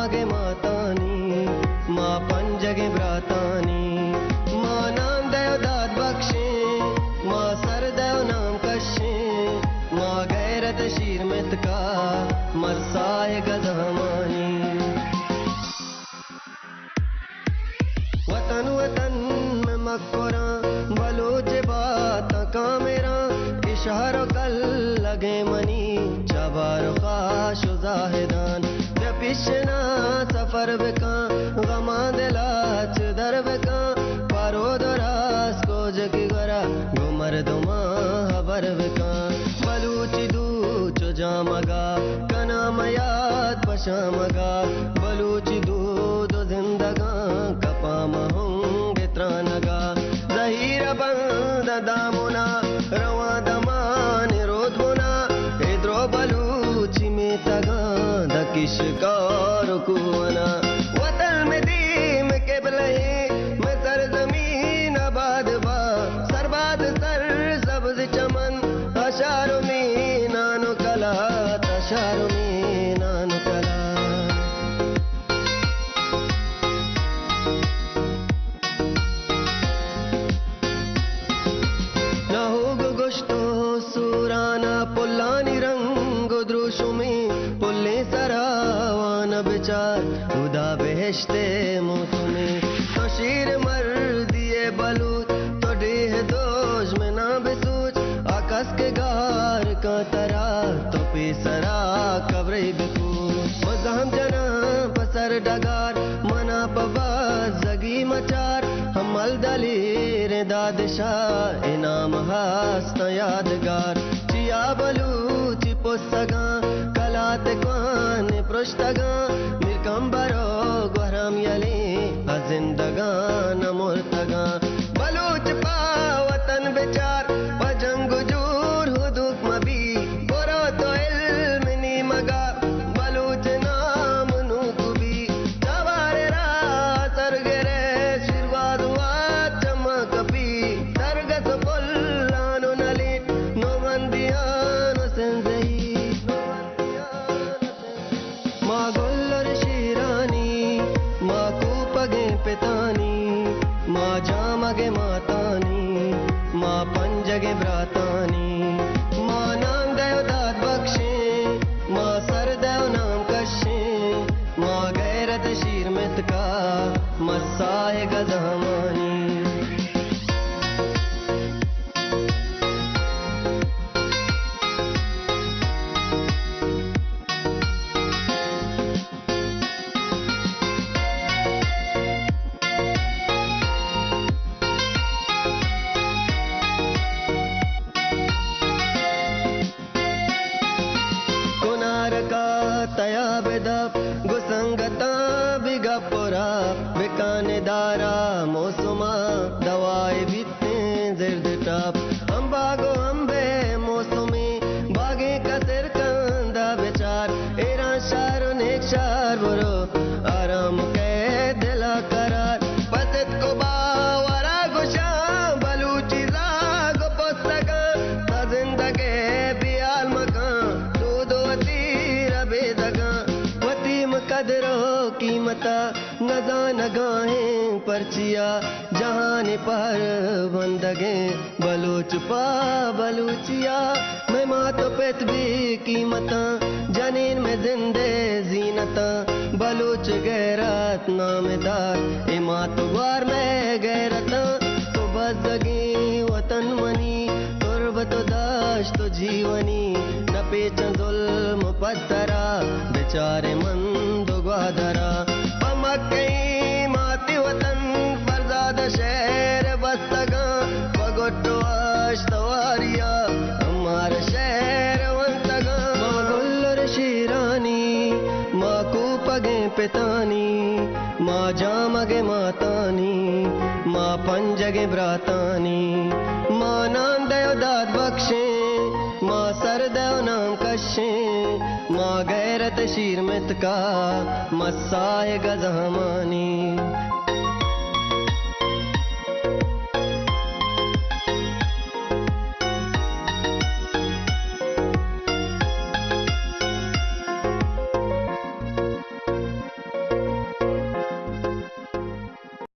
जामगे मातानी माँ पंजगे ब्रातानी माँ नाम दयो दाद बख्शे माँ सर दयो नाम कशे माँ गैरत शीर मित का मसाए गजमानी वतन वतन में मक्कोरा बलूच बात का मेरा इशारों कल लगे मनी चबार खाश जाहिदान पिछना सफर बिका गमा दिलाच दर बिका पारो दरास को जगी गरा गुमर दुमा हबर बिका बलूची दू चो जामगा कना मयाद पशामगा बलूची दू दो जिंदगा कपा महंगे त्रानगा जहीर बंद दामुना रवा दमान रोद मुना इद्रो बलूची में तगा दकिश कार कुआना वतन में दीम के बलहे मैं सरजमीन आबाद बा सरबाद सर सब्ज चमन अशारों में नानो कला तशारों में नानो कला ना हो गुश्तो सुराना पुल्लानी रंग द्रुशु में पुल्ले सरावान बिचार उदा बेहश्ते मौसमी तो शीर मर दिए बलूच तो डेह दोष में ना बेसूच आकाश के गार का तरा तो पेसरा कब्रे बिकूच मज़हम जना पसर डगार मना पवाज जगी मचार हमल दलीर दादशाह इनाम हास्ता यादगार चिया बलूची पुस्तगा कलात क्वान पृष्ठगा मिरकम्बरो ग्वहराम यले जिंदगा नमुर्तगा बलूच पा वतन बेचार पजंग जूर हुदूक मबी बोरो तो इल्म नी मगा बलूच नाम नूकुबी जवारे रा सरगरे शिरवादुआ चमकपी सरगस पुल्लानु नली नो मंदियानो सेंजई माँ गोल्लर शीरानी माँ कूपगे पितानी माँ जामगे मातानी माँ पंजगे ब्रातानी माँ नाम दयो दाद बख्शे माँ सर दयो नाम कशे माँ गैरत शीर मित का मसाए गजमानी तया बेदप गुसंगता बिगपुरा बिकाने दारा मौसुमा दवाई बितने जिर्द टाप हम बागो अम्बे मौसुमी बागे कसर कंदा बेचार एरा शारो नेक शार बुरो आराम के दिला करार पतित को बावरा गुशा बलूची जागो पुस्तका ता जिंदगे बियाल मकान दूधो तीर बेदगा वतीम कदरो कीमता नजा नगाहें परचिया जहान पर बंदगे बलूच पा बलूचिया मैं माँ तो पेत भी कीमता जनीन में जिंदे जीनता बलूच गैरत नामदार इमा तो बार में गैरता तो बजगी वतन मनी तुरबत दाश तो जीवनी न पेच जुल्म पत्तरा बेचारे मंद ग्वादरा पमक कई माती वतन बरजाद शहर बस्तगा पगोटो अश्तवारिया हमारा शहर वंतगा माँ गुल्लर शीरानी माँ कूपगे पितानी माँ जामगे मातानी माँ पंजगे ब्रातानी माँ नाम दयो दाद बख्शे माँ सर दयो नाम कशे माँ गैरत शीर मित का मसाए गजमानी